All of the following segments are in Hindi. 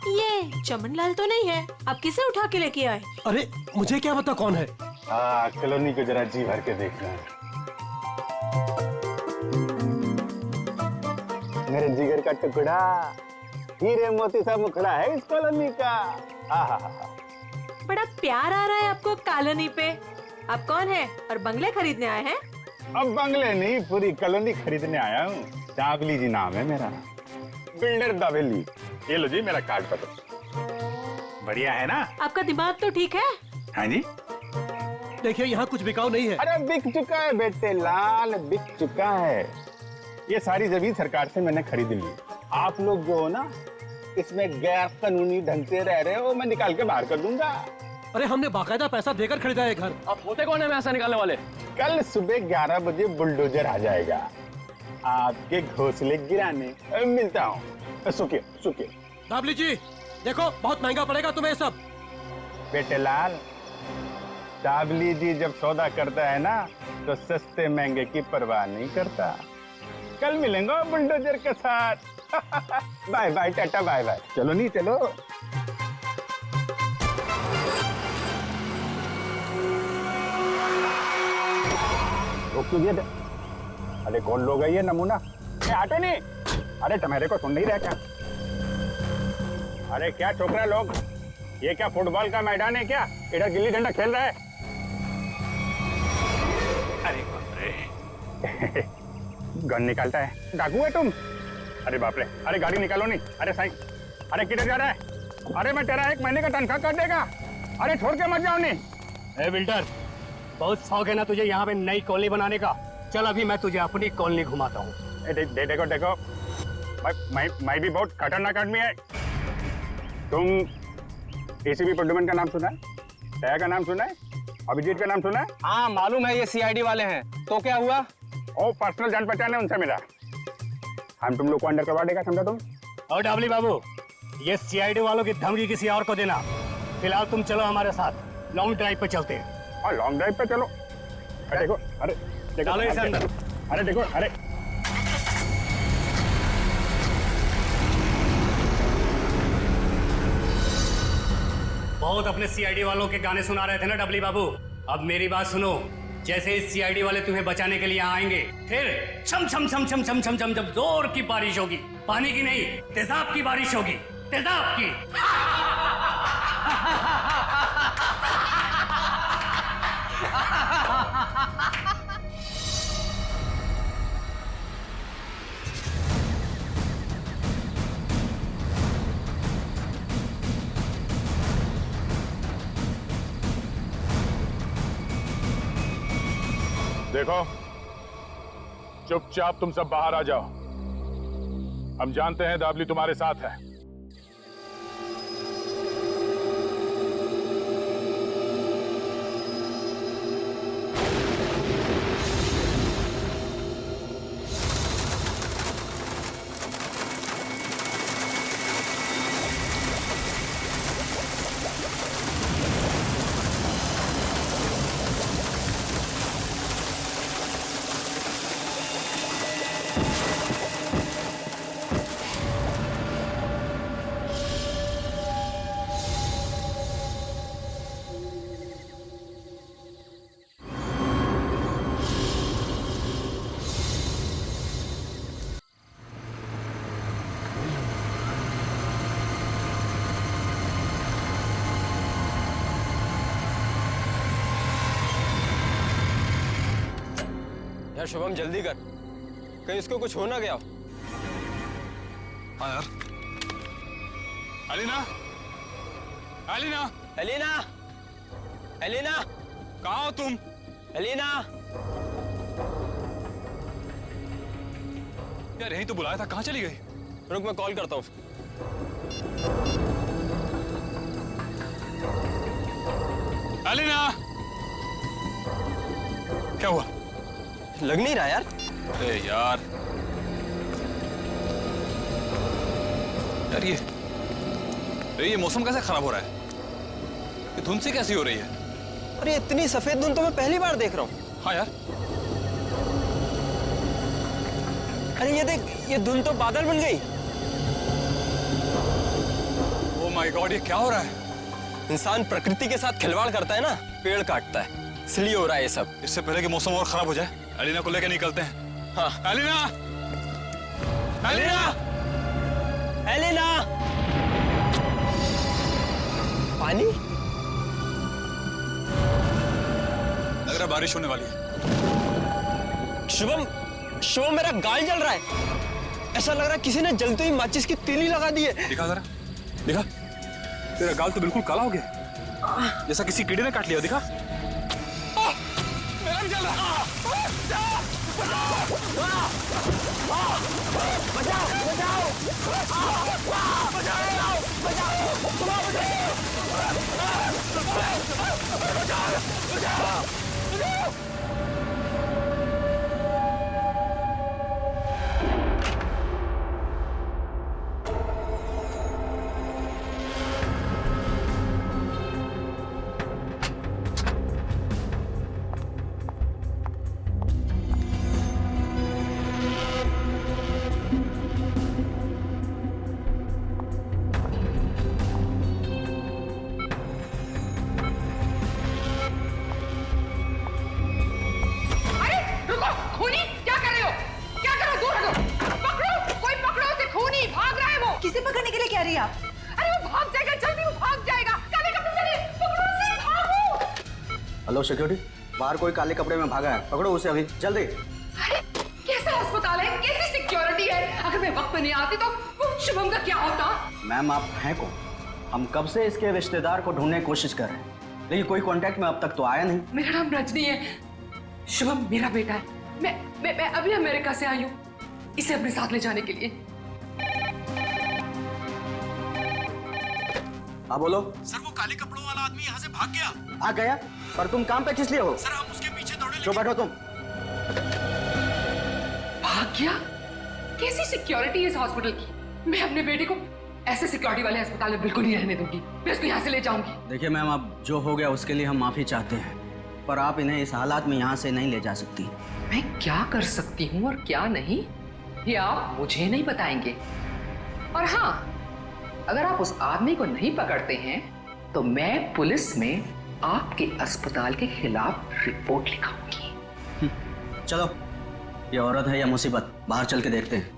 ये चमनलाल तो नहीं है, आप किसे उठा के लेके आए? अरे मुझे क्या पता कौन है। कॉलोनी को जरा जी भर के देखना है। मेरे जिगर का टुकड़ा, हीरे मोती सा मुखड़ा है इस कॉलोनी का। बड़ा प्यार आ रहा है आपको कॉलोनी पे। आप कौन है और बंगले खरीदने आए हैं? अब बंगले नहीं, पूरी कॉलोनी खरीदने आया हूँ। दावली जी नाम है मेरा, बिल्डर दावेली। ये लो जी मेरा कार्ड पत्र। बढ़िया है ना? आपका दिमाग तो ठीक है? हाँ जी। देखिए यहाँ कुछ बिकाऊ नहीं है। अरे बिक चुका है बेटे लाल, बिक चुका है। ये सारी जमीन सरकार से मैंने खरीद ली। आप लोग जो हो ना, इसमें गैर कानूनी ढंग से रह रहे हो, मैं निकाल के बाहर कर दूंगा। अरे हमने बाकायदा पैसा देकर खरीदा है घर। आप होते कौन है पैसा निकालने वाले? कल सुबह 11 बजे बुलडोजर आ जाएगा आपके घोंसले गिराने। मिलता हूँ। सुखिए सुखिए। दावली जी देखो, बहुत महंगा पड़ेगा तुम्हें सब। बेटे लाल, दावली जी जब सौदा करता है ना, तो सस्ते महंगे की परवाह नहीं करता। कल मिलेंगे बुलडोजर के साथ। Bye bye tata bye bye. चलो नहीं चलो। अरे कौन लोग है ये नमूना? आटो नहीं। अरे तुम्हारे को सुन नहीं रहा क्या? अरे क्या छोकरा लोग, ये क्या फुटबॉल का मैदान है क्या? इधर गिल्ली डंडा खेल रहा है। अरे बाप रे। गन निकालता है, डाकू है तुम? अरे बाप रे। अरे गाड़ी निकालो नहीं। अरे साईं, अरे किधर जा रहा है? अरे मैं तेरा 1 महीने का तनख्वाह कर देगा। अरे छोड़ के मत जाओ नहीं। ए बिल्डर, बहुत शौक है ना तुझे यहाँ पे नई कॉलोनी बनाने का? चल अभी मैं तुझे अपनी कॉलोनी घुमाता हूँ। देखो देखो, मैं भी बहुत खतरनाक आदमी है। तुम एसीपी प्रद्युमन का नाम सुना है? दया का नाम सुना है? अभिजीत का नाम सुना है? हाँ मालूम है, ये सीआईडी वाले हैं। तो क्या हुआ? ओ पर्सनल जान पहचान है उनसे मेरा। हम तुम लोग को अंडर करवा देगा, समझा तुम? और डाबली बाबू, ये सीआईडी वालों की धमकी किसी और को देना। फिलहाल तुम चलो हमारे साथ, लॉन्ग ड्राइव पे चलते हैं। और लॉन्ग ड्राइव पे चलो। अरे देखो, अरे देखो, डालो इसे अंदर। अरे देखो, अरे बहुत अपने सीआईडी वालों के गाने सुना रहे थे ना डबली बाबू। अब मेरी बात सुनो, जैसे इस सीआईडी वाले तुम्हें बचाने के लिए आएंगे, फिर छम छम छम छम छम छम छम जब जोर की बारिश होगी, पानी की नहीं तेजाब की बारिश होगी, तेजाब की। देखो, चुपचाप तुम सब बाहर आ जाओ। हम जानते हैं दावली तुम्हारे साथ है। यार शुभम जल्दी कर, कहीं इसको कुछ हो ना गया। हाँ यार। अलीना, अलीना, एलिना, एलिना, कहाँ हो तुम? एलिना। यार यही तो बुलाया था, कहाँ चली गई? रुक मैं कॉल करता हूँ। अलीना, क्या हुआ? लग नहीं रहा यार। अरे यार, ये मौसम कैसे खराब हो रहा है? ये धुंध सी कैसी हो रही है? अरे इतनी सफेद धुंध तो मैं पहली बार देख रहा हूँ। हाँ यार। अरे ये देख, ये धुंध तो बादल बन गई। ओह माय गॉड, ये क्या हो रहा है? इंसान प्रकृति के साथ खिलवाड़ करता है ना, पेड़ काटता है, इसलिए हो रहा है ये सब। इससे पहले कि मौसम और खराब हो जाए, एलिना को लेकर निकलते हैं। हाँ। एलिना! एलिना! एलिना! पानी? लग रहा है बारिश होने वाली है। शुभम, शुभम मेरा गाल जल रहा है। ऐसा लग रहा है किसी ने जलते ही माचिस की तीली लगा दी है। दिखा जरा, दिखा। तेरा गाल तो बिल्कुल काला हो गया, जैसा किसी कीड़े ने काट लिया। दिखा। मेरा भी जल रहा है। किसे पकड़ने के लिए कह रही है आप? अरे वो भाग जाएगा, जल्दी वो भाग जाएगा। काले कपड़े पहने, पकड़ो उसे, भागो। हेलो सिक्योरिटी, बाहर कोई काले कपड़े में भागा है, पकड़ो उसे अभी जल्दी। अरे कैसा अस्पताल है, कैसी सिक्योरिटी है? अगर मैं वक्त पे नहीं आती तो वो शुभम का क्या होता? मैम आप हैं कौन? हम कब से इसके रिश्तेदार को ढूंढने की कोशिश कर रहे हैं, लेकिन कोई कांटेक्ट में अब तक तो आया नहीं। मेरा नाम रजनी है, शुभम मेरा बेटा है। मैं अभी अमेरिका से आई हूँ इसे अपने साथ ले जाने के लिए। हाँ बोलो। सर, वो काले कपड़ों वाला आदमी यहाँ से भाग गया। आ गया? पर तुम काम पे किस लिए हो? सर, हम उसके पीछे दौड़े। जो बैठो तुम। भाग गया? कैसी सिक्योरिटी है इस हॉस्पिटल की? मैं अपने बेटे को ऐसे सिक्योरिटी वाले अस्पताल में बिल्कुल नहीं रहने दूंगी। मैं उसको यहाँ से ले जाऊंगी। देखिए मैम, अब जो हो गया उसके लिए हम माफी चाहते हैं, पर आप इन्हें इस हालात में यहाँ से नहीं ले जा सकती। मैं क्या कर सकती हूँ और क्या नहीं, ये आप मुझे नहीं बताएंगे। और हाँ, अगर आप उस आदमी को नहीं पकड़ते हैं तो मैं पुलिस में आपके अस्पताल के खिलाफ रिपोर्ट लिखाऊंगी। चलो, ये औरत है या मुसीबत, बाहर चल के देखते हैं।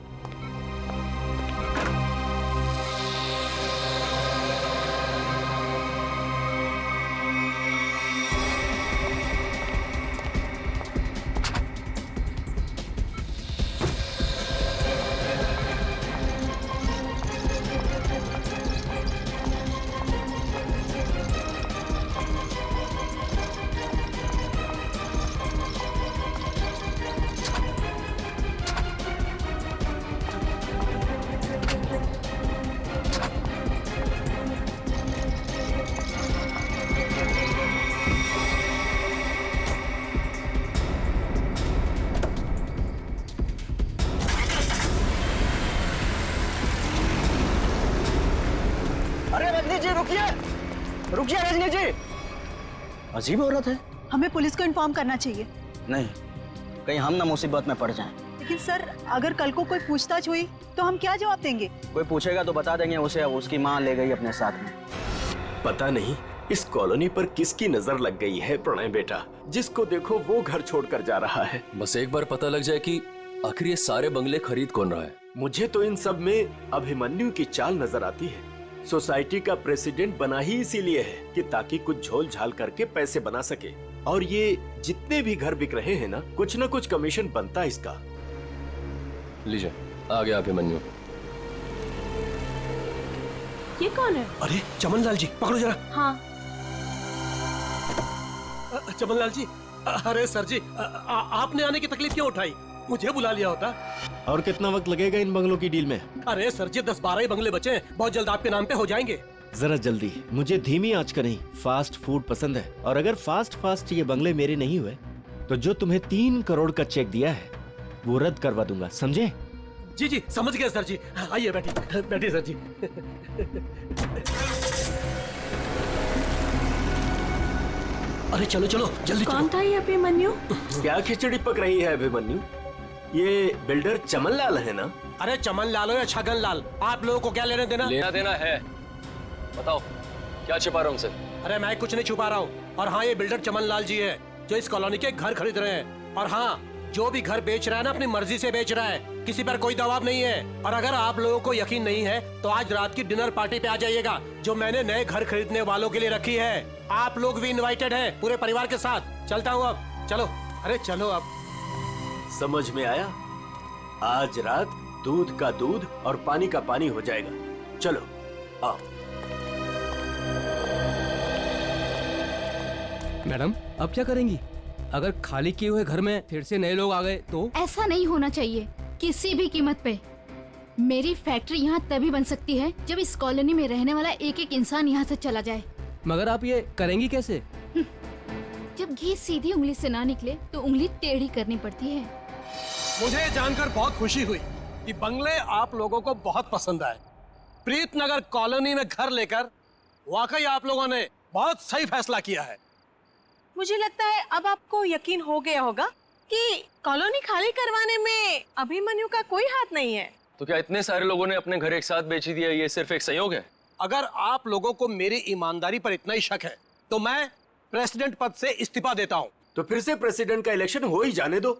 रजनी जी रुकिए, रुकिए रजनी जी। अजीब औरत है। हमें पुलिस को इन्फॉर्म करना चाहिए। नहीं, कहीं हम ना मुसीबत में पड़ जाएं। लेकिन सर, अगर कल को कोई पूछताछ हुई तो हम क्या जवाब देंगे? कोई पूछेगा तो बता देंगे उसे उसकी माँ ले गई अपने साथ में। पता नहीं इस कॉलोनी पर किसकी नजर लग गई है प्रणय बेटा, जिसको देखो वो घर छोड़कर जा रहा है। बस एक बार पता लग जाए कि आखिर ये सारे बंगले खरीद कौन रहा है। मुझे तो इन सब में अभिमन्यु की चाल नजर आती है। सोसाइटी का प्रेसिडेंट बना ही इसीलिए है कि ताकि कुछ झोल झाल करके पैसे बना सके, और ये जितने भी घर बिक रहे हैं ना, कुछ न कुछ कमीशन बनता है इसका। लीजिए, आ गया अभिमन्यु। ये कौन है? अरे चमन लाल जी, पकड़ो जरा। हाँ। चमन लाल जी, अरे सर जी, आपने आने की तकलीफ क्यों उठाई? मुझे बुला लिया होता। और कितना वक्त लगेगा इन बंगलों की डील में? अरे सर जी, 10-12 ही बंगले बचे हैं, बहुत जल्द आपके नाम पे हो जाएंगे। जरा जल्दी, मुझे धीमी आंच का नहीं फास्ट फूड पसंद है, और अगर फास्ट ये बंगले मेरे नहीं हुए तो जो तुम्हें 3 करोड़ का चेक दिया है वो रद्द करवा दूंगा, समझे? जी जी, समझ गया सर जी। आइए बैठिए, बैठिए सर जी। अरे चलो चलो जल्दी। कौन था ये अभिमन्यु? क्या खिचड़ी पक रही है अभिमन्यु? ये बिल्डर चमन लाल है ना? अरे चमन लाल हो या छगन लाल, आप लोगों को क्या लेने देना? लेना देना है। बताओ क्या छिपा रहा हूँ उनसे? अरे मैं कुछ नहीं छुपा रहा हूँ। और हाँ, ये बिल्डर चमन लाल जी है जो इस कॉलोनी के घर खरीद रहे हैं। और हाँ, जो भी घर बेच रहा है ना, अपनी मर्जी से बेच रहा है, किसी पर कोई दबाव नहीं है। और अगर आप लोगों को यकीन नहीं है तो आज रात की डिनर पार्टी पे आ जाइएगा, जो मैंने नए घर खरीदने वालों के लिए रखी है। आप लोग भी इनवाइटेड हैं, पूरे परिवार के साथ। चलता हूँ अब, चलो। अरे चलो अब। समझ में आया? आज रात दूध का दूध और पानी का पानी हो जाएगा। चलो आओ। मैडम अब क्या करेंगी? अगर खाली किए हुए घर में फिर से नए लोग आ गए तो? ऐसा नहीं होना चाहिए किसी भी कीमत पे। मेरी फैक्ट्री यहाँ तभी बन सकती है जब इस कॉलोनी में रहने वाला एक एक इंसान यहाँ से चला जाए। मगर आप ये करेंगी कैसे? जब घी सीधी उंगली से ना निकले तो उंगली टेढ़ी करनी पड़ती है। मुझे जानकर बहुत खुशी हुई कि बंगले आप लोगों को बहुत पसंद आए। प्रीतनगर कॉलोनी में घर लेकर वाकई आप लोगों ने बहुत सही फैसला किया है। मुझे लगता है अब आपको यकीन हो गया होगा कि कॉलोनी खाली करवाने में अभिमन्यु का कोई हाथ नहीं है। तो क्या इतने सारे लोगों ने अपने घर एक साथ बेच ही दिया, ये सिर्फ एक संयोग है? अगर आप लोगों को मेरी ईमानदारी पर इतना ही शक है तो मैं प्रेसिडेंट पद से इस्तीफा देता हूँ। तो फिर से प्रेसिडेंट का इलेक्शन हो ही जाने दो।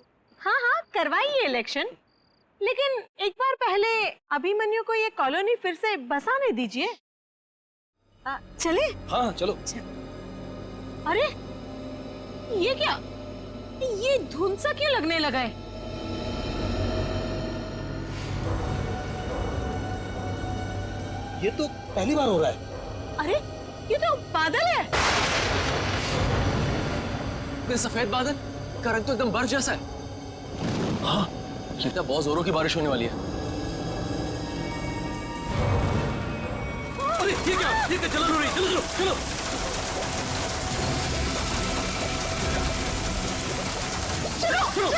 हाँ हाँ, करवाइए इलेक्शन, लेकिन एक बार पहले अभिमन्यु को ये कॉलोनी फिर से बसाने दीजिए। चले? हाँ चलो। अरे ये क्या, ये धुंध सा क्यों लगने लगा है? ये तो पहली बार हो रहा है। अरे ये तो बादल है। ये सफेद बादल का रंग तो एकदम बर्फ जैसा है। हाँ, लगता है बहुत जोरों की बारिश होने वाली है। अरे ये क्या, ये क्या जलन हो रही? चलो चलो चलो। चलो चलो।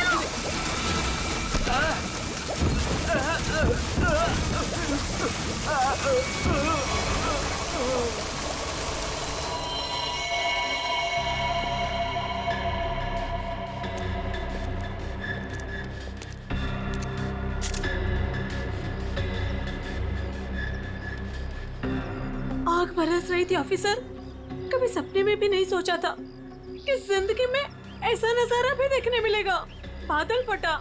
आग बरस रही थी ऑफिसर। कभी सपने में भी नहीं सोचा था कि जिंदगी में ऐसा नजारा भी देखने मिलेगा। बादल फटा,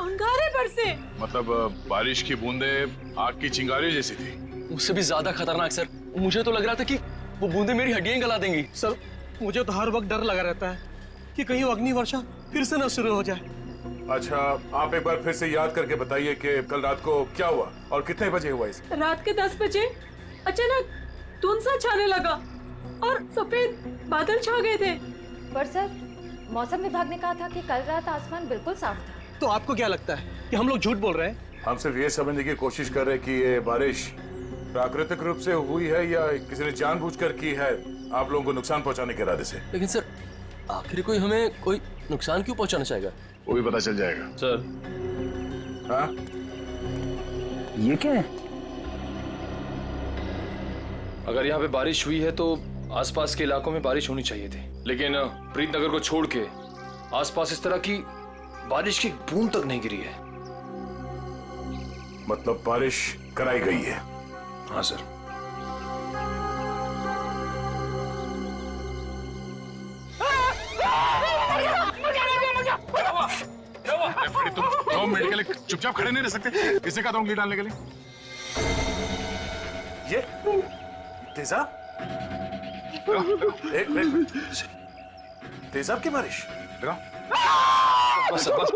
अंगारे बरसे। मतलब बारिश की बूंदे आग की चिंगारी जैसी थी। उससे भी ज्यादा खतरनाक सर, मुझे तो लग रहा था कि वो बूंदे मेरी हड्डियां गला देंगी। सर मुझे तो हर वक्त डर लगा रहता है कि कहीं अग्नि वर्षा फिर से न शुरू हो जाए। अच्छा, आप एक बार फिर से याद करके बताइए कि कल रात को क्या हुआ और कितने बजे हुआ इसे? रात के 10 बजे अचानक धुंध सा छाने लगा और सफेद बादल छा गए थे। पर सर, मौसम विभाग ने कहा था कि कल रात आसमान बिल्कुल साफ था। तो आपको क्या लगता है कि हम लोग झूठ बोल रहे हैं? हम सिर्फ ये समझने की कोशिश कर रहे हैं कि ये बारिश प्राकृतिक रूप से हुई है या किसी ने जानबूझकर की है आप लोगों को नुकसान पहुंचाने के इरादे से। लेकिन सर, आखिर कोई हमें कोई नुकसान क्यों पहुंचाना चाहेगा? वो भी पता चल जाएगा सर। हाँ, ये क्या है? अगर यहाँ पे बारिश हुई है तो आसपास के इलाकों में बारिश होनी चाहिए थी, लेकिन प्रीतनगर को छोड़ के आसपास इस तरह की बारिश की बूंद तक नहीं गिरी है। मतलब बारिश कराई गई है। हाँ सर। तुम 2 मिनट के लिए चुपचाप खड़े नहीं रह सकते? किसने कहा था उंगली डालने के लिए? ये तेजाब? एक तेजाब की बारिश? बस बस।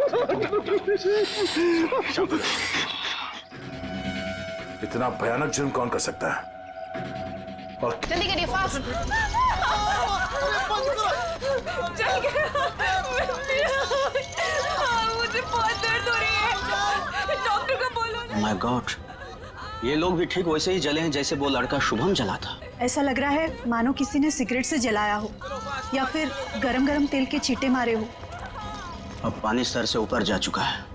इतना भयानक जुर्म कौन कर सकता है? और जल्दी करिए, फास्ट। चल गया। मुझे बहुत दर्द हो रही है, डॉक्टर को बोलो ना। माय गॉड, ये लोग भी ठीक वैसे ही जले हैं जैसे वो लड़का शुभम जला था। ऐसा लग रहा है मानो किसी ने सिगरेट से जलाया हो या फिर गरम गरम तेल के छींटे मारे हो। अब पानी सर से ऊपर जा चुका है।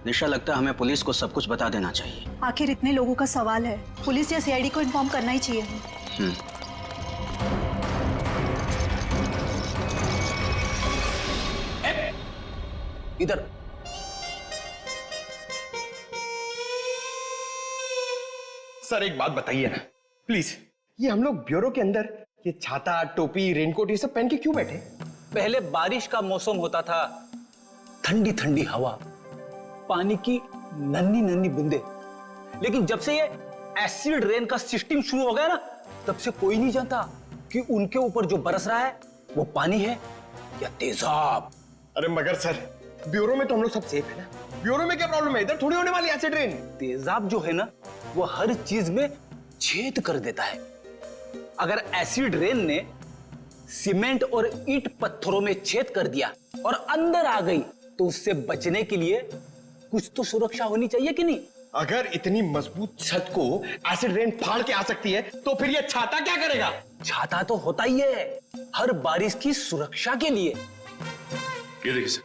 निशा, लगता है हमें पुलिस को सब कुछ बता देना चाहिए। आखिर इतने लोगों का सवाल है, पुलिस या सीआईडी को इन्फॉर्म करना ही चाहिए। इधर सर एक बात बताइए ना प्लीज, ये हम लोग ब्यूरो के अंदर ये छाता, टोपी, रेनकोट ये सब पहन के क्यों बैठे? पहले बारिश का मौसम होता था, ठंडी ठंडी हवा, पानी की नन्ही नन्ही बूंदे। लेकिन जब से ये एसिड रेन का सिस्टम शुरू हो गया ना, तब से कोई नहीं जानता कि उनके ऊपर जो बरस रहा है वो पानी है या तेजाब। अरे मगर सर, ब्यूरो में तो हम लोग सब सेफ है ना। ब्यूरो में क्या प्रॉब्लम है? इधर थोड़ी होने वाली एसिड रेन। तेजाब जो है ना, वो हर चीज में छेद कर देता है। अगर एसिड रेन ने सीमेंट और ईंट पत्थरों में छेद कर दिया और अंदर आ गई, तो उससे बचने के लिए कुछ तो सुरक्षा होनी चाहिए कि नहीं? अगर इतनी मजबूत छत को एसिड रेन फाड़ के आ सकती है, तो फिर ये छाता क्या करेगा? छाता तो होता ही है हर बारिश की सुरक्षा के लिए। ये देखिए सर,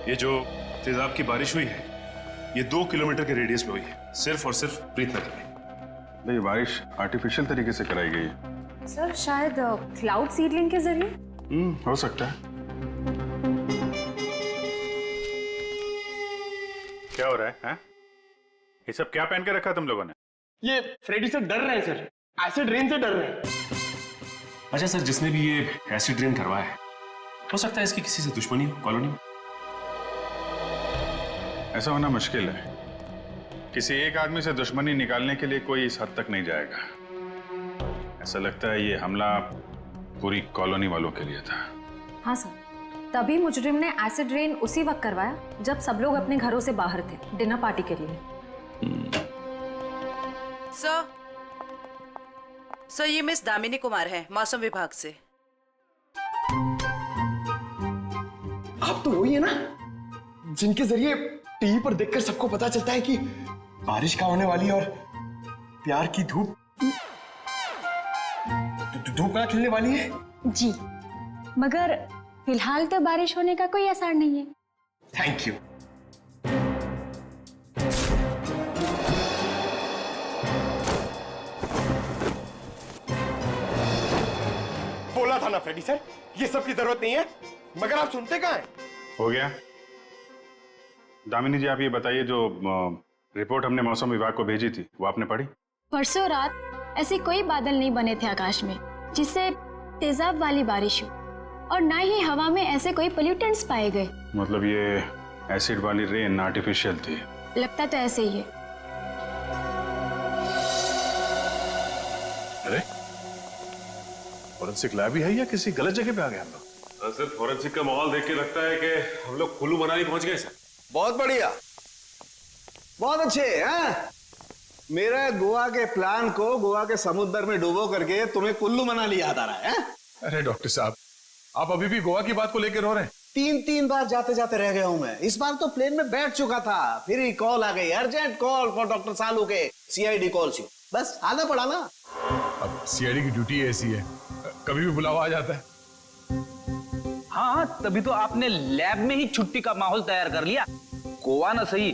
ये जो तेजाब की बारिश हुई है, ये 2 किलोमीटर के रेडियस में हुई है, सिर्फ और सिर्फ प्रीतनगर में। ये बारिश आर्टिफिशियल तरीके से कराई गई है सर, शायद क्लाउड सीडलिंग के जरिए। हो सकता है। क्या हो रहा है, हैं? ये सब क्या पहन के रखा तुम लोगों ने? ये फ्रेडी से डर रहे हैं सर, एसिड रेन से डर रहे हैं। अच्छा सर, जिसने भी ये एसिड रेन करवाया है, हो सकता है इसकी किसी से दुश्मनी हो कॉलोनी में। ऐसा होना मुश्किल है। किसी एक आदमी से दुश्मनी निकालने के लिए कोई इस हद तक नहीं जाएगा। ऐसा लगता है ये हमला पूरी कॉलोनी वालों के लिए था। हाँ सर, तभी मुजरिम ने एसिड रेन उसी वक्त करवाया जब सब लोग अपने घरों से बाहर थे डिनर पार्टी के लिए। सर, ये मिस दामिनी कुमार है, मौसम विभाग से। आप तो वही है ना जिनके जरिए टीवी पर देखकर सबको पता चलता है कि बारिश का होने वाली है और प्यार की धूप कहाँ खिलने वाली है? जी, मगर फिलहाल तो बारिश होने का कोई असर नहीं है। Thank you. बोला था ना फ्रेडी सर, ये सब की जरूरत नहीं है, मगर आप सुनते कहाँ हैं? हो गया। दामिनी जी, आप ये बताइए, जो रिपोर्ट हमने मौसम विभाग को भेजी थी, वो आपने पढ़ी? परसों रात ऐसे कोई बादल नहीं बने थे आकाश में जिससे तेजाब वाली बारिश हो, और ना ही हवा में ऐसे कोई पोल्यूटेंट्स पाए गए। मतलब ये एसिड वाली रेन आर्टिफिशियल थी? लगता तो ऐसे ही है। अरे, फॉरेंसिक लैब ही है या किसी गलत जगह पे आ गए हम लोग? सर, फॉरेंसिक का माहौल देख के लगता है कि हम लोग कुल्लू मनाली पहुंच गए सर। बहुत बढ़िया, बहुत अच्छे हैं। मेरा गोवा के प्लान को गोवा के समुद्र में डुबो करके तुम्हें कुल्लू मनाली याद आ रहा है? अरे डॉक्टर साहब, आप अभी भी गोवा की बात को लेकर रो रहे हैं? 3 बार जाते जाते रह गया हूं मैं। इस बार तो प्लेन में बैठ चुका था, फिर ही कॉल आ गई, अर्जेंट कॉल फॉर डॉक्टर सालू के सीआईडी कॉल्स यू। बस आना पड़ा ना। अब सीआईडी की ड्यूटी ऐसी है, कभी भी बुलावा आ जाता है। हाँ, तभी तो आपने लैब में ही छुट्टी का माहौल तैयार कर लिया। गोवा ना सही,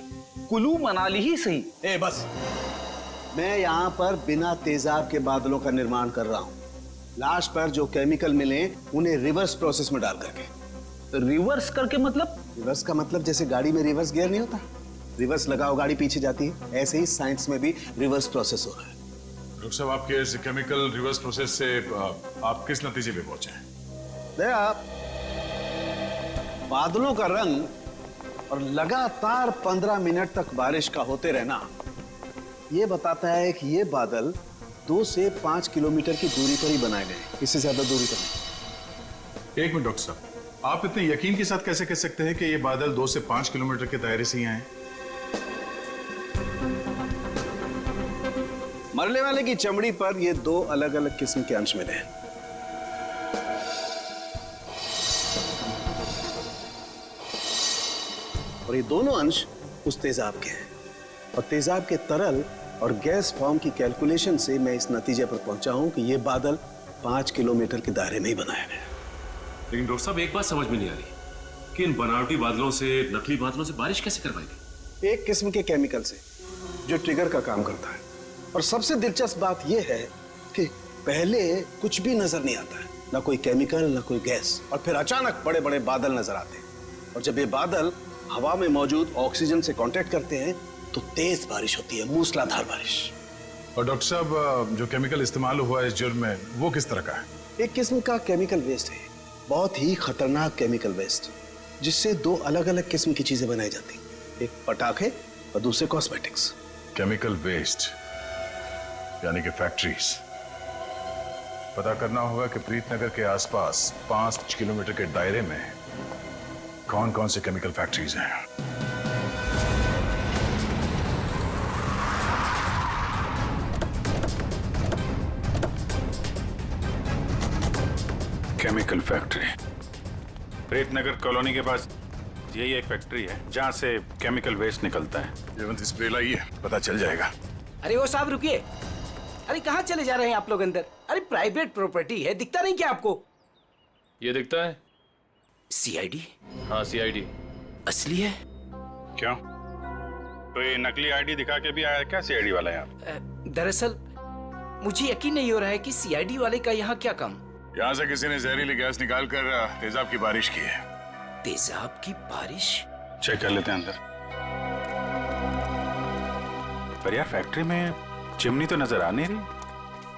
कुल्लू मनाली ही सही। ए बस, मैं यहाँ पर बिना तेजाब के बादलों का निर्माण कर रहा हूँ। लाश पर जो केमिकल मिले उन्हें रिवर्स प्रोसेस में डाल करके। रिवर्स करके मतलब? रिवर्स का मतलब जैसे गाड़ी में रिवर्स गियर नहीं होता, रिवर्स लगाओ गाड़ी पीछे जाती है, ऐसे ही साइंस में भी रिवर्स प्रोसेस हो रहा है। डॉक्टर साहब, आपके इस केमिकल रिवर्स प्रोसेस से आप किस नतीजे पे पहुंचे हैं? आप बादलों का रंग और लगातार 15 मिनट तक बारिश का होते रहना ये बताता है कि ये बादल 2 से 5 किलोमीटर की दूरी पर ही बनाए गए, इससे ज्यादा दूरी पर नहीं। एक मिनट डॉक्टर साहब, आप इतने यकीन के साथ कैसे कह सकते हैं कि ये बादल 2 से 5 किलोमीटर के दायरे से ही आए? मरने वाले की चमड़ी पर ये 2 अलग अलग किस्म के अंश मिले हैं। और ये दोनों अंश उस तेजाब के हैं, और तेजाब के तरल और गैस फॉर्म की कैलकुलेशन से मैं इस नतीजे पर पहुंचा हूं कि ये बादल 5 किलोमीटर के दायरे में ही बनाया गया। लेकिन डॉक्टर साहब, एक बात समझ में नहीं आ रही कि इन बनावटी बादलों से, नकली बादलों से बारिश कैसे करवाई गई? एक किस्म के केमिकल से जो ट्रिगर का काम करता है। और सबसे दिलचस्प बात यह है कि पहले कुछ भी नजर नहीं आता है, ना कोई केमिकल ना कोई गैस, और फिर अचानक बड़े बड़े बादल नजर आते हैं। और जब ये बादल हवा में मौजूद ऑक्सीजन से कांटेक्ट करते हैं तो तेज बारिश होती है, मूसलाधार बारिश। और डॉक्टर साहब, जो केमिकल इस्तेमाल हुआ है इस जुर्म में, वो किस तरह का है? एक किस्म का केमिकल वेस्ट है, बहुत ही खतरनाक केमिकल वेस्ट, जिससे दो अलग अलग किस्म की चीजें बनाई जाती, एक पटाखे और दूसरे कॉस्मेटिक्स। केमिकल वेस्ट यानी कि फैक्ट्रीज। पता करना होगा कि प्रीतनगर के आसपास 5 किलोमीटर के दायरे में कौन कौन से केमिकल फैक्ट्रीज हैं। केमिकल फैक्ट्री प्रीतनगर कॉलोनी के पास यही एक फैक्ट्री है जहां से केमिकल वेस्ट निकलता है। जयवंत स्प्रे लाइए, पता चल जाएगा। अरे वो साहब रुकिए, अरे कहाँ चले जा रहे हैं आप लोग अंदर? अरे प्राइवेट प्रॉपर्टी है, दिखता नहीं क्या आपको? ये दिखता है सीआईडी। हाँ सीआईडी असली है। क्यों? तो ये नकली आईडी दिखा के भी आया क्या सीआईडी वाला यहाँ? दरअसल मुझे यकीन नहीं हो रहा है कि सीआईडी वाले का यहाँ क्या काम। यहाँ से किसी ने जहरीली गैस निकालकर तेजाब की बारिश की है। तेजाब की बारिश? चेक कर लेते हैं अंदर। पर यार फैक्ट्री में चिमनी तो नजर आ नहीं रही।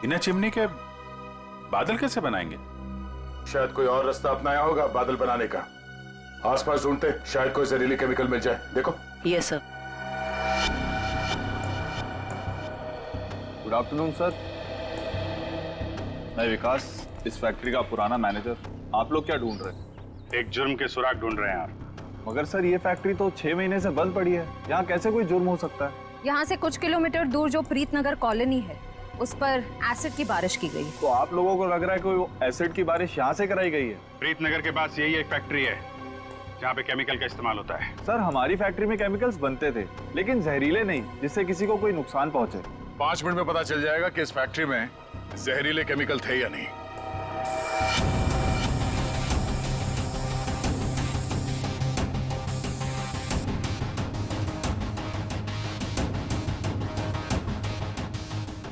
बिना चिमनी के बादल कैसे बनाएंगे? शायद कोई और रास्ता अपनाया होगा बादल बनाने का। आसपास ढूंढते, शायद कोई जहरीली केमिकल मिल जाए। देखो। Yes sir. Good afternoon sir, मैं विकास, इस फैक्ट्री का पुराना मैनेजर। आप लोग क्या ढूंढ रहे हैं? एक जुर्म के सुराग ढूंढ रहे हैं आप। मगर सर ये फैक्ट्री तो 6 महीने से बंद पड़ी है, यहाँ कैसे कोई जुर्म हो सकता है? यहाँ से कुछ किलोमीटर दूर जो प्रीतनगर कॉलोनी है, उस पर एसिड की बारिश की गई। तो आप लोगों को लग रहा है कोई एसिड की बारिश यहाँ से कराई गई है? प्रीतनगर के पास यही एक फैक्ट्री है जहाँ पे केमिकल का इस्तेमाल होता है। सर हमारी फैक्ट्री में केमिकल्स बनते थे, लेकिन जहरीले नहीं, जिससे किसी को कोई नुकसान पहुंचे। 5 मिनट में पता चल जाएगा कि इस फैक्ट्री में जहरीले केमिकल थे या नहीं।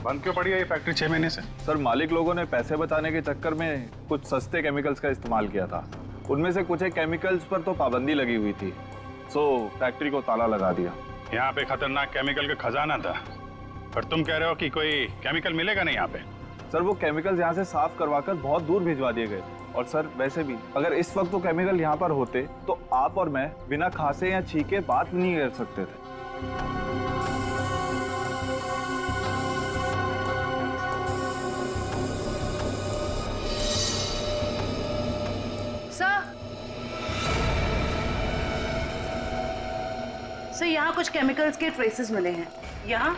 बंद क्यों पड़ी है ये फैक्ट्री 6 महीने से? सर मालिक लोगों ने पैसे बचाने के चक्कर में कुछ सस्ते केमिकल्स का इस्तेमाल किया था। उनमें से कुछ एक केमिकल्स पर तो पाबंदी लगी हुई थी, सो फैक्ट्री को ताला लगा दिया। यहाँ पे खतरनाक केमिकल का खजाना था, पर तुम कह रहे हो कि कोई केमिकल मिलेगा नहीं यहाँ पे। सर वो केमिकल्स यहाँ से साफ करवाकर बहुत दूर भिजवा दिए गए। और सर वैसे भी अगर इस वक्त वो केमिकल यहाँ पर होते तो आप और मैं बिना खांसे या छींके बात नहीं कर सकते थे। सर यहाँ कुछ केमिकल्स के ट्रेसेस मिले हैं। यहाँ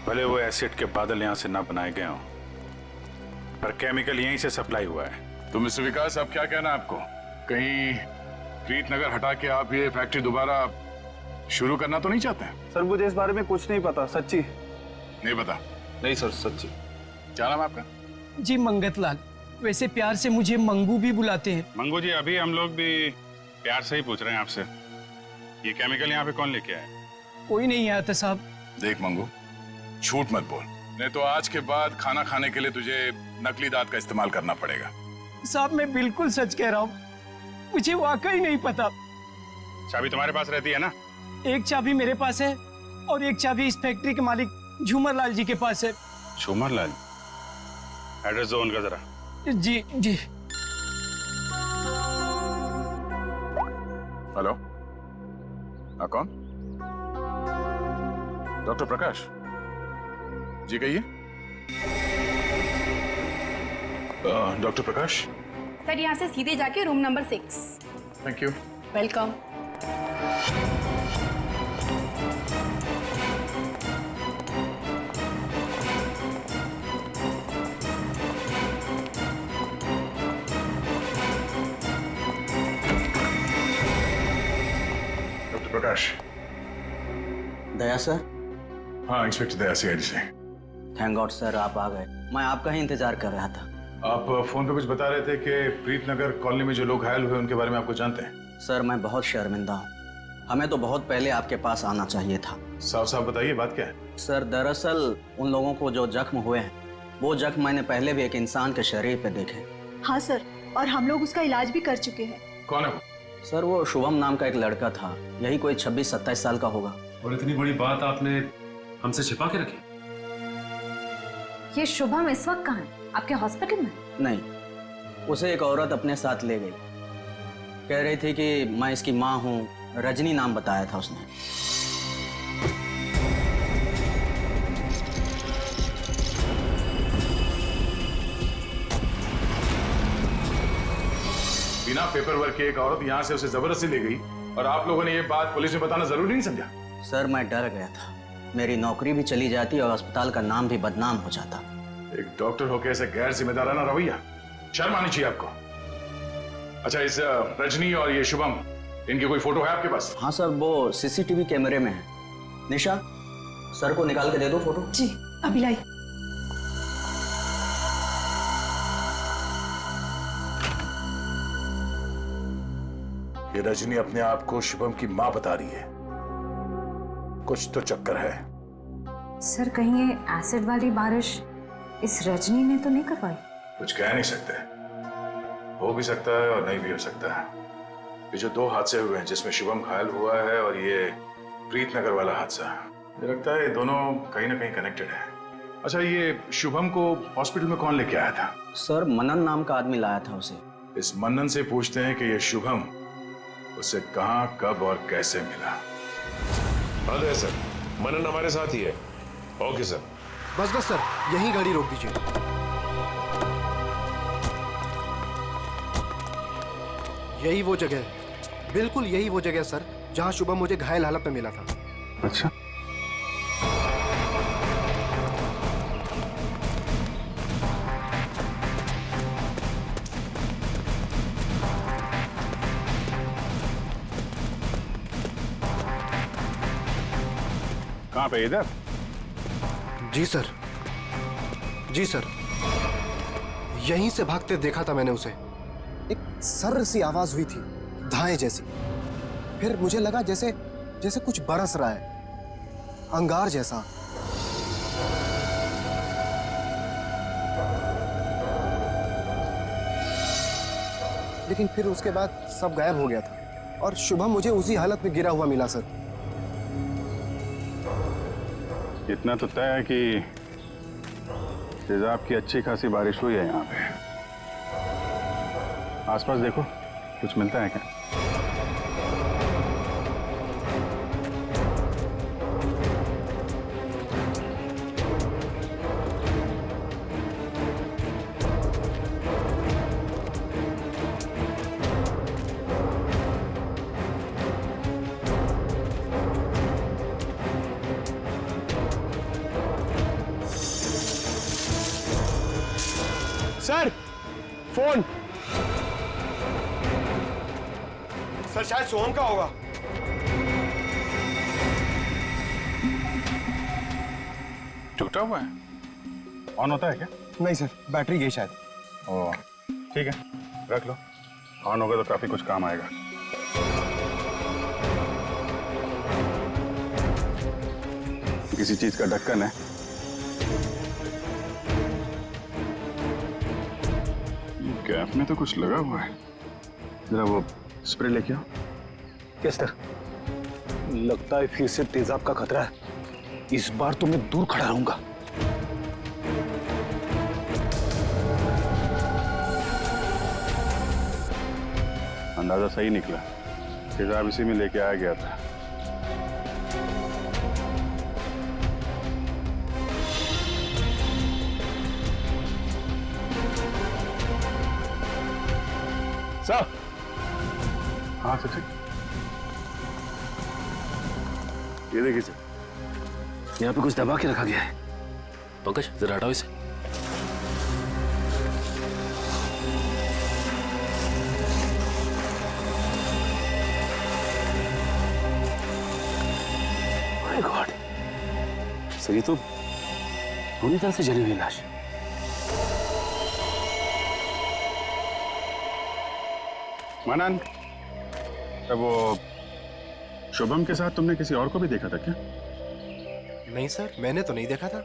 भले वो एसिड के बादल यहाँ से ना बनाए गए हों, पर केमिकल यहीं से सप्लाई हुआ है। तो मिस्टर विकास, अब क्या कहना आपको? कहीं प्रीतनगर हटा के आप ये फैक्ट्री दोबारा शुरू करना तो नहीं चाहते हैं? सर मुझे इस बारे में कुछ नहीं पता, सच्ची नहीं पता। नहीं सर सच्ची। क्या नाम है आपका? जी मंगत लाल, वैसे प्यार से मुझे मंगू भी बुलाते हैं। मंगू जी, अभी हम लोग भी प्यार से ही पूछ रहे हैं आपसे, ये केमिकल यहाँ पे कौन लेके आया? कोई नहीं आया था साहब। देख मंगू, झूठ मत बोल, नहीं तो आज के बाद खाना खाने के लिए तुझे नकली दांत का इस्तेमाल करना पड़ेगा। साहब मैं बिल्कुल सच कह रहा हूँ, मुझे वाकई नहीं पता। चाबी तुम्हारे पास रहती है ना? एक चाबी मेरे पास है और एक चाबी इस फैक्ट्री के मालिक झूमर लाल जी के पास है। झूमर लाल? एड्रेस दो उनका जरा। जी जी। हेलो, हाँ कौन? डॉक्टर प्रकाश जी, कहिए। डॉक्टर प्रकाश? सर यहाँ से सीधे जाके room number 6। Thank you. Welcome. Doctor Prakash. Daya sir? हाँ इंस्पेक्टर दया, सीआईडी से। थैंक गॉड सर आप आ गए, मैं आपका ही इंतजार कर रहा था। आप फोन पे कुछ बता रहे थे कि प्रीतनगर कॉलोनी में जो लोग घायल हुए उनके बारे में आपको जानते हैं? सर मैं बहुत शर्मिंदा हूँ, हमें तो बहुत पहले आपके पास आना चाहिए था। साफ साफ बताइए बात क्या है? सर दरअसल उन लोगों को जो जख्म हुए हैं, वो जख्म मैंने पहले भी एक इंसान के शरीर पे देखे। हाँ सर, और हम लोग उसका इलाज भी कर चुके हैं। कौन है वो? सर वो शुभम नाम का एक लड़का था, यही कोई 26-27 साल का होगा। और इतनी बड़ी बात आपने हमसे छिपा के रखी? ये शुभम इस वक्त कहाँ है? आपके हॉस्पिटल में? नहीं, उसे एक औरत अपने साथ ले गई। कह रही थी कि मैं इसकी माँ हूँ, रजनी नाम बताया था उसने। बिना पेपर वर्क के एक औरत यहाँ से उसे जबरदस्ती ले गई और आप लोगों ने ये बात पुलिस में बताना जरूरी नहीं समझा? सर, मैं डर गया था। मेरी नौकरी भी चली जाती और अस्पताल का नाम भी बदनाम हो जाता। एक डॉक्टर होकर ऐसे गैर जिम्मेदाराना रवैया, शर्म आनी चाहिए आपको। अच्छा, इस रजनी और ये शुभम, इनकी कोई फोटो है आपके पास? हाँ सर, वो सीसीटीवी कैमरे में है। निशा, सर को निकाल के दे दो फोटो। जी, अभी लाई। ये रजनी अपने आप को शुभम की माँ बता रही है। कुछ तो चक्कर है। सर, कहीं ये एसिड वाली बारिश इस रजनी ने तो नहीं करवाई? कुछ कह नहीं सकते, हो भी सकता है और नहीं भी हो सकता है। ये जो 2 हादसे हुए हैं, जिसमें शुभम घायल हुआ है और ये प्रीतनगर वाला हादसा, मुझे लगता है ये दोनों कहीं ना कहीं कनेक्टेड है। अच्छा, ये शुभम को हॉस्पिटल में कौन लेके आया था? सर, मनन नाम का आदमी लाया था उसे। इस मनन से पूछते हैं कि ये शुभम उसे कहां, कब और कैसे मिला। हाँ सर, मनन हमारे साथ ही है। Okay sir. बस सर, यहीं गाड़ी रोक दीजिए। यही वो जगह है, बिल्कुल यही वो जगह सर, जहां शुभम मुझे घायल हालत में मिला था। अच्छा, कहाँ पे? इधर? जी सर, जी सर, यहीं से भागते देखा था मैंने उसे। एक सर्र सी आवाज हुई थी, धाए जैसी। फिर मुझे लगा जैसे जैसे कुछ बरस रहा है, अंगार जैसा। लेकिन फिर उसके बाद सब गायब हो गया था और शुभम मुझे उसी हालत में गिरा हुआ मिला सर। इतना तो तय है कि तेजाब की अच्छी खासी बारिश हुई है यहाँ पे। आसपास देखो, कुछ मिलता है क्या? Sir, phone. सर, शायद सोहम का होगा। टूटा हुआ है? ऑन होता है क्या? नहीं सर, बैटरी गई शायद। ओह, ठीक है, रख लो। ऑन होगा तो काफी कुछ काम आएगा। किसी चीज का ढक्कन है। कैप में तो कुछ लगा हुआ है। जरा वो स्प्रे लेके आओ। Yes sir. लगता है फिर से तेजाब का खतरा है। इस बार तो मैं दूर खड़ा रहूंगा। अंदाजा सही निकला, तेजाब इसी में लेके आया गया था। सर। हाँ सचिन, ये देखिए सर, यहाँ पे कुछ दबा के रखा गया है। पंकज, जरा हटाओ इसे। माय गॉड, सर ये तो पूरी तरह से जली हुई लाश। मनन, तब वो शुभम के साथ तुमने किसी और को भी देखा था क्या? नहीं सर, मैंने तो नहीं देखा था।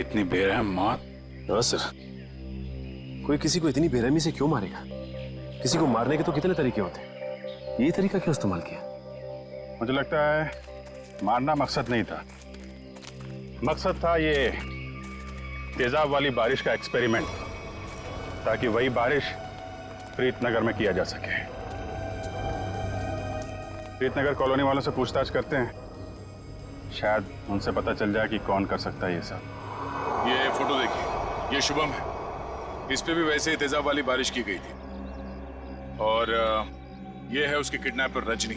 इतनी बेरहम मौत? हाँ सर, कोई किसी को इतनी बेरहमी से क्यों मारेगा? किसी को मारने के तो कितने तरीके होते हैं। ये तरीका क्यों इस्तेमाल किया? मुझे लगता है मारना मकसद नहीं था, मकसद था ये तेजाब वाली बारिश का एक्सपेरिमेंट, ताकि वही बारिश प्रीतनगर में किया जा सके। प्रीतनगर कॉलोनी वालों से पूछताछ करते हैं, शायद उनसे पता चल जाए कि कौन कर सकता है ये सब। ये फोटो देखिए, ये शुभम है, इस पे भी वैसे ही तेजाब वाली बारिश की गई थी। और ये है उसकी किडनैपर रजनी।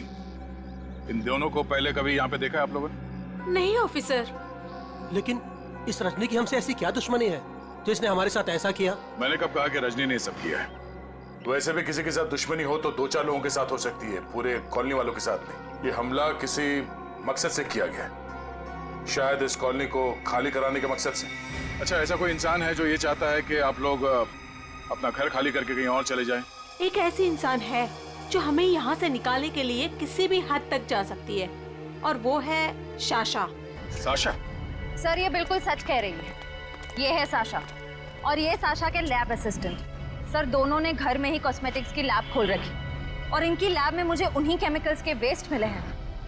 इन दोनों को पहले कभी यहाँ पे देखा है आप लोगों ने? नहीं ऑफिसर। लेकिन इस रजनी की हमसे ऐसी क्या दुश्मनी है जो इसने हमारे साथ ऐसा किया? मैंने कब कहा कि रजनी ने सब किया है? वैसे भी किसी के साथ दुश्मनी हो तो 2-4 लोगों के साथ हो सकती है, पूरे कॉलोनी वालों के साथ नहीं। ये हमला किसी मकसद से किया गया है, शायद इस कॉलोनी को खाली कराने के मकसद से। अच्छा, ऐसा कोई इंसान है जो ये चाहता है कि आप लोग अपना घर खाली करके कहीं और चले जाएं? एक ऐसी इंसान है जो हमें यहाँ से निकालने के लिए किसी भी हद तक जा सकती है, और वो है साशा। साशा? सर ये बिल्कुल सच कह रही है। ये है साशा और ये साशा के लैब असिस्टेंट। सर दोनों ने घर में ही कॉस्मेटिक्स की लैब खोल रखी और इनकी लैब में मुझे उन्हीं केमिकल्स के वेस्ट मिले हैं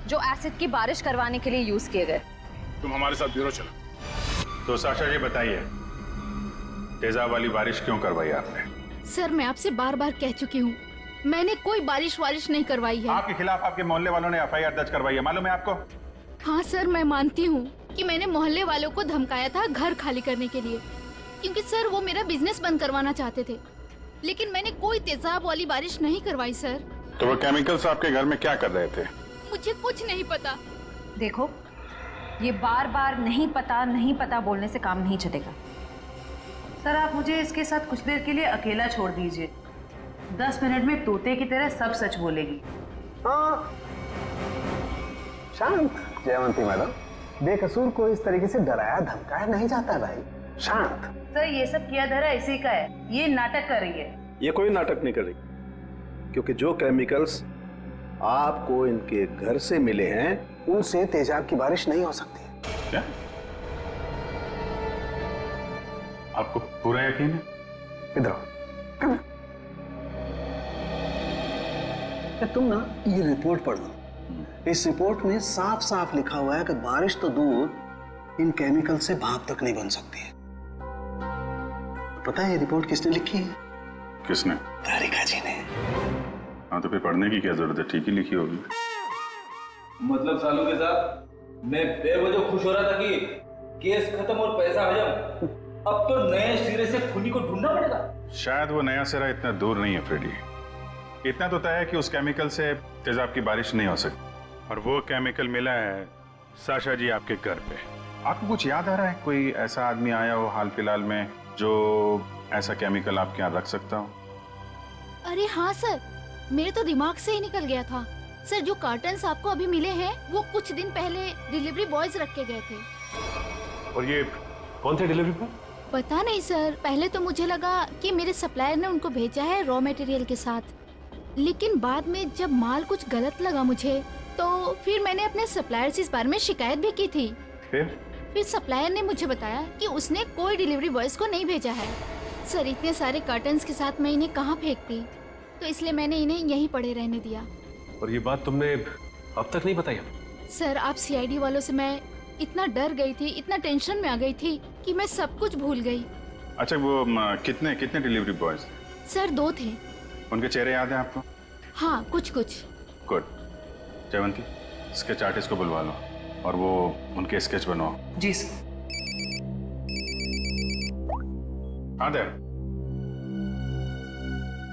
जो एसिड की बारिश करवाने के लिए यूज किए गए। तुम हमारे साथ ब्यूरो चलो। तो साशा जी बताइए, तेजाब वाली बारिश क्यों करवाई आपने? सर मैं आपसे बार बार कह चुकी हूँ, मैंने कोई बारिश नहीं करवाई है। आपके खिलाफ आपके मोहल्ले वालों ने FIR दर्ज करवाई है, मालूम है आपको? हाँ सर, मैं मानती हूँ कि मैंने मोहल्ले वालों को धमकाया था घर खाली करने के लिए, क्योंकि सर वो मेरा बिजनेस बंद करवाना चाहते थे, लेकिन मैंने कोई तेजाब वाली बारिश नहीं करवाई सर। तो वो केमिकल्स आपके घर में क्या कर रहे थे? मुझे कुछ नहीं पता। देखो, ये बार बार नहीं पता बोलने से काम नहीं चलेगा। सर आप मुझे इसके साथ कुछ देर के लिए अकेला छोड़ दीजिए, 10 मिनट में तोते की तरह सब सच बोलेगी। हाँ शांत जयवंती मैडम, बेकसूर को इस तरीके से डराया धमकाया नहीं जाता भाई, शांत। सर ये सब किया धरा इसी का है, ये नाटक कर रही है। ये कोई नाटक नहीं कर रही, क्योंकि जो केमिकल्स आपको इनके घर से मिले हैं उनसे तेजाब की बारिश नहीं हो सकती। क्या? आपको पूरा यकीन है? इधर तुम ना ये रिपोर्ट पढ़ लो। इस रिपोर्ट में साफ साफ लिखा हुआ है कि बारिश तो दूर, इन केमिकल से भाप तक नहीं बन सकती है। पता है ये रिपोर्ट किसने लिखी है? किसने? राधिका जी ने। हाँ तो फिर पढ़ने की क्या जरूरत है, ठीक ही लिखी होगी। मतलब सालू के साथ मैं बेवजह खुश हो रहा था कि केस खत्म और पैसा हजम, अब तो नए सिरे से खूनी को ढूंढना पड़ेगा। शायद वो नया सिरा इतना दूर नहीं है फ्रेडी, इतना तो तय है कि उस केमिकल से तेजाब की बारिश नहीं हो सकती, और वो केमिकल मिला है साशा जी आपके घर पे। आपको कुछ याद आ रहा है, कोई ऐसा आदमी आया हो हाल फिलहाल में जो ऐसा केमिकल आपके यहाँ रख सकता हो? अरे हाँ सर, मेरे तो दिमाग से ही निकल गया था। सर जो कार्टन्स आपको अभी मिले हैं वो कुछ दिन पहले डिलीवरी बॉयज रख के गए थे। और ये कौन थे डिलीवरी बॉय? पता नहीं सर, पहले तो मुझे लगा कि मेरे सप्लायर ने उनको भेजा है रॉ मटेरियल के साथ, लेकिन बाद में जब माल कुछ गलत लगा मुझे, तो फिर मैंने अपने सप्लायर से इस बारे में शिकायत भी की थी। फिर सप्लायर ने मुझे बताया कि उसने कोई डिलीवरी बॉयज को नहीं भेजा है। सर इतने सारे कार्टन्स के साथ मैं इन्हें कहाँ फेंकती, तो इसलिए मैंने इन्हें यहीं पड़े रहने दिया। और ये बात तुमने अब तक नहीं बताई? सर आप CID वालों से मैं इतना डर गई थी, इतना टेंशन में आ गई थी कि मैं सब कुछ भूल गई। अच्छा वो कितने डिलीवरी बॉयज थे? सर 2 थे। उनके चेहरे याद है आपको? हाँ कुछ कुछ। गुड। जयवंती स्केच आर्टिस्ट को बुलवा लो और वो उनके स्केच बनवाओ। जी सर। हाँ दे,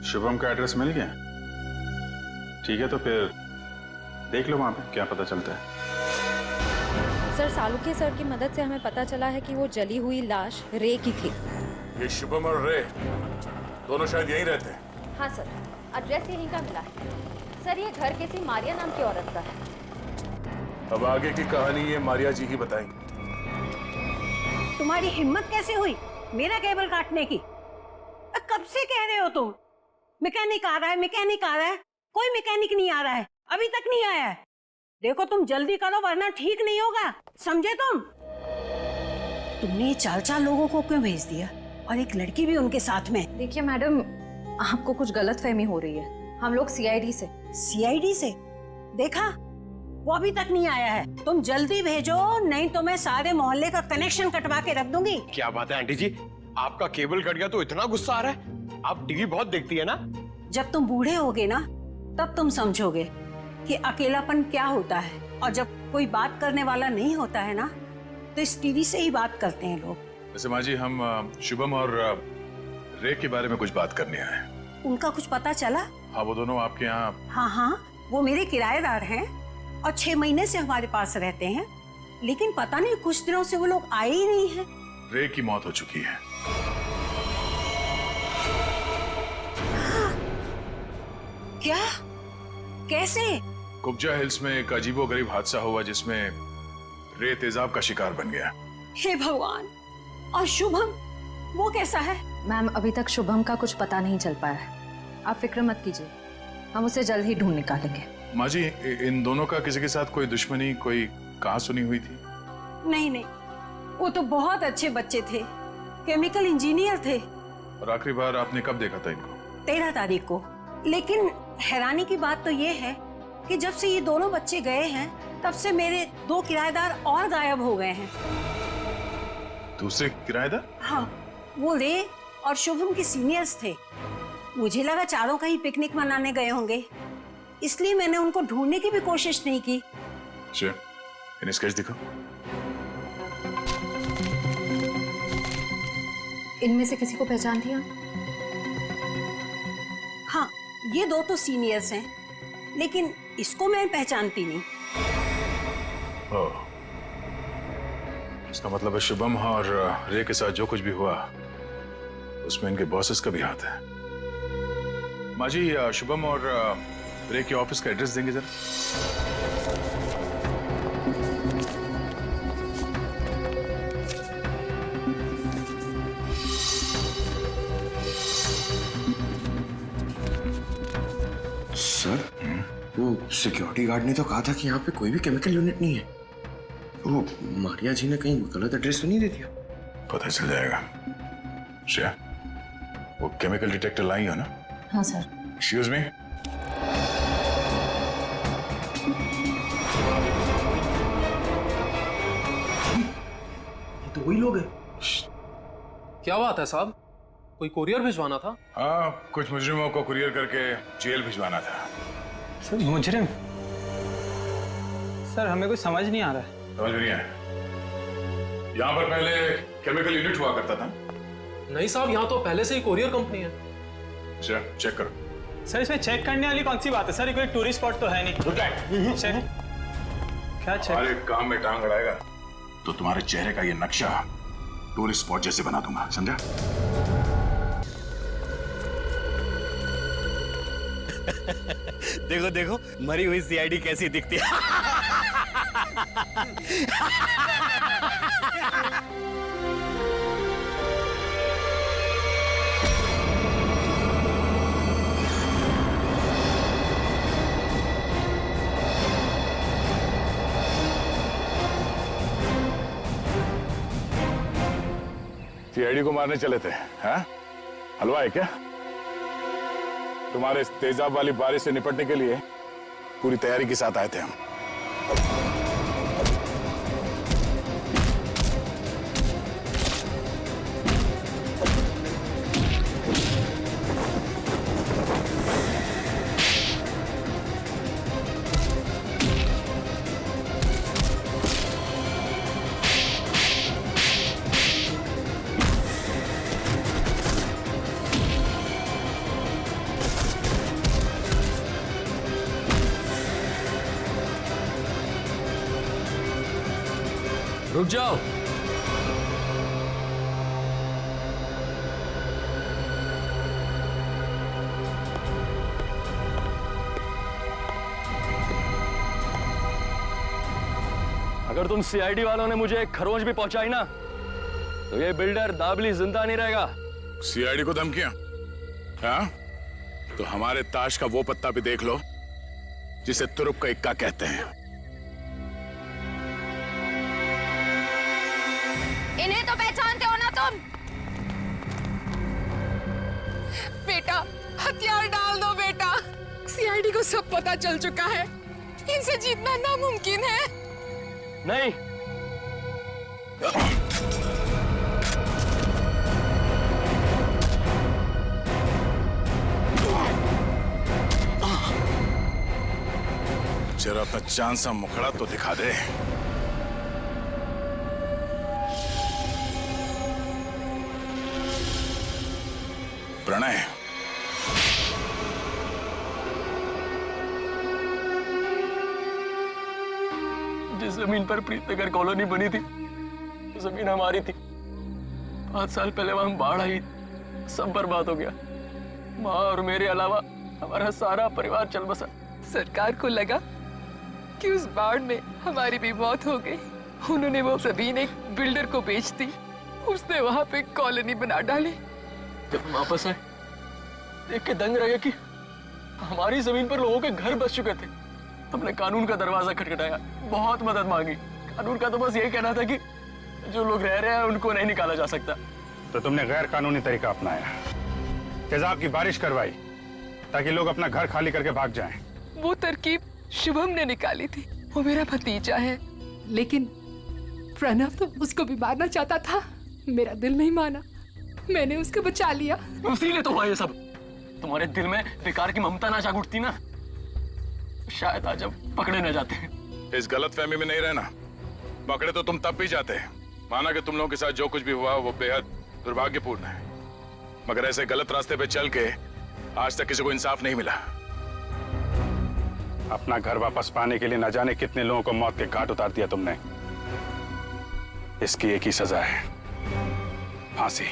शुभम का एड्रेस मिल गया? ठीक है तो फिर देख लो वहां पे क्या पता चलता है। सर सालुके सर की मदद से हमें पता चला है कि वो जली हुई लाश रे की थी। ये शुभम और रे दोनों शायद यहीं रहते हैं। हाँ सर, एड्रेस यहीं का मिला है। सर ये घर किसी मारिया नाम की औरत का है। अब आगे की कहानी ये मारिया जी ही बताएंगी। तुम्हारी हिम्मत कैसे हुई मेरा केबल काटने की? कब से कह रहे हो तुम? मैकेनिक आ रहा है, मैकेनिक आ रहा है, कोई मैकेनिक नहीं आ रहा है, अभी तक नहीं आया है। देखो तुम जल्दी करो वरना ठीक नहीं होगा, समझे तुम? तुमने 4 लोगों को क्यों भेज दिया और एक लड़की भी उनके साथ में? देखिए मैडम, आपको कुछ गलतफहमी हो रही है। हम लोग सीआईडी से। सीआईडी से? देखा, वो अभी तक नहीं आया है। तुम जल्दी भेजो, नहीं तो मैं सारे मोहल्ले का कनेक्शन कटवा के रख दूंगी। क्या बात है आंटी जी, आपका केबल कट गया तो इतना गुस्सा आ रहा है? आप टीवी बहुत देखती है ना? जब तुम बूढ़े होगे ना, तब तुम समझोगे कि अकेलापन क्या होता है। और जब कोई बात करने वाला नहीं होता है ना, तो इस टीवी से ही बात करते हैं लोग। वैसे माँ जी, हम शुभम और रे के बारे में कुछ बात करने आए हैं। उनका कुछ पता चला? हाँ, वो दोनों आपके यहाँ। हाँ, वो मेरे किराएदार हैं और 6 महीने से हमारे पास रहते हैं, लेकिन पता नहीं कुछ दिनों से वो लोग आए ही नहीं हैं। रे की मौत हो चुकी है। क्या? कैसे? कुब्जा हिल्स में एक अजीबोगरीब हादसा हुआ जिसमें रे तेजाब का शिकार बन गया। हे भगवान! और शुभम, वो कैसा है? मैम, अभी तक शुभम का कुछ पता नहीं चल पाया है। आप फिक्र मत कीजिए, हम उसे जल्द ही ढूंढ निकालेंगे। माँ जी, इन दोनों का किसी के साथ कोई दुश्मनी, कोई कहा सुनी हुई थी? नहीं, वो तो बहुत अच्छे बच्चे थे, केमिकल इंजीनियर थे। और आखिरी बार आपने कब देखा था इनको? 13 तारीख को। लेकिन हैरानी की बात तो ये है कि जब से ये दोनों बच्चे गए हैं, तब से मेरे 2 किराएदार और गायब हो गए हैं। दूसरे किराएदार? हाँ, वो रे और शुभम के सीनियर्स थे। मुझे लगा चारों कहीं पिकनिक मनाने गए होंगे, इसलिए मैंने उनको ढूंढने की भी कोशिश नहीं की। अच्छा, इन्हें स्केच दिखाओ। इनमें से किसी को पहचान लिया? हाँ, ये 2 तो सीनियर्स हैं, लेकिन इसको मैं पहचानती नहीं। ओह, इसका मतलब है शुभम और रे के साथ जो कुछ भी हुआ उसमें इनके बॉसेस का भी हाथ है। माँ जी, शुभम और रे के ऑफिस का एड्रेस देंगे जरा? सर, वो सिक्योरिटी गार्ड ने तो कहा था कि यहाँ पे कोई भी केमिकल यूनिट नहीं है। वो मारिया जी ने कहीं गलत एड्रेस तो नहीं दे दिया? पता चल जाएगा। श्रेया, वो केमिकल डिटेक्टर लाई हो ना? हाँ सर। Excuse me. तो वही लोग हैं। क्या बात है साहब, कोई कुरियर भिजवाना था? हाँ, कुछ मुजरिमों को कुरियर करके जेल भिजवाना था। सर, मुजरिम? सर, हमें कुछ समझ नहीं आ रहा है। समझ नहीं आया? यहाँ पर पहले केमिकल यूनिट हुआ करता था? नहीं साहब, यहाँ तो पहले से ही कुरियर कंपनी है। अच्छा, चेक करो। सर, इसमें चेक करने वाली कौन सी बात है? सर, ये कोई टूरिस्ट स्पॉट तो है नहीं। चेक? क्या चेक? हमारे काम में टांग अड़ाएगा तो तुम्हारे चेहरे का ये नक्शा टूरिस्ट स्पॉट जैसे बना दूंगा, समझा? देखो देखो, मरी हुई सीआईडी कैसी दिखती है। सीआईडी को मारने चले थे, हाँ? हलवा है क्या? तुम्हारे इस तेजाब वाली बारिश से निपटने के लिए पूरी तैयारी के साथ आए थे हम। रुक जाओ। अगर तुम सीआईडी वालों ने मुझे एक खरोंच भी पहुंचाई ना, तो ये बिल्डर दाबली जिंदा नहीं रहेगा। सीआईडी को धमकियां? हाँ? तो हमारे ताश का वो पत्ता भी देख लो जिसे तुरुप का इक्का कहते हैं। इन्हें तो पहचानते हो ना तुम? बेटा, हथियार डाल दो बेटा। सीआईडी को सब पता चल चुका है। इनसे जीतना नामुमकिन है। नहीं, जरा अपना चांद सा मुखड़ा तो दिखा दे। प्रणय, जिस जमीन पर प्रीतनगर कॉलोनी बनी थी, वो जमीन हमारी थी। 5 साल पहले वहां बाढ़ आई, सब बर्बाद हो गया। माँ और मेरे अलावा हमारा सारा परिवार चल बसा। सरकार को लगा कि उस बाढ़ में हमारी भी मौत हो गई। उन्होंने वो जमीन एक बिल्डर को बेच दी। उसने वहां पे कॉलोनी बना डाली। जब हम वापस आए, देख के दंग रह गया कि हमारी जमीन पर लोगों के घर बस चुके थे। हमने कानून का दरवाजा खटखटाया, बहुत मदद मांगी। कानून का तो बस यही कहना था कि जो लोग रह रहे हैं उनको नहीं निकाला जा सकता। तो तुमने गैर कानूनी तरीका अपनाया, तेजाब की बारिश करवाई ताकि लोग अपना घर खाली करके भाग जाएं। वो तरकीब शुभम ने निकाली थी। वो मेरा भतीजा है, लेकिन प्रणव तो उसको भी मारना चाहता था। मेरा दिल नहीं माना, मैंने उसको बचा लिया। इसीलिए तो हुआ ये सब। तुम्हारे दिल में बेकार की ममता ना जाग उठती ना, शायद आज अब पकड़े न जाते। इस गलतफहमी में नहीं रहना। पकड़े तो तुम तब भी जाते। माना कि तुम लोगों के साथ जो कुछ भी हुआ वो बेहद दुर्भाग्यपूर्ण है, मगर ऐसे गलत रास्ते पे चल के आज तक किसी को इंसाफ नहीं मिला। अपना घर वापस पाने के लिए न जाने कितने लोगों को मौत के घाट उतार दिया तुमने। इसकी एक ही सजा है, फांसी।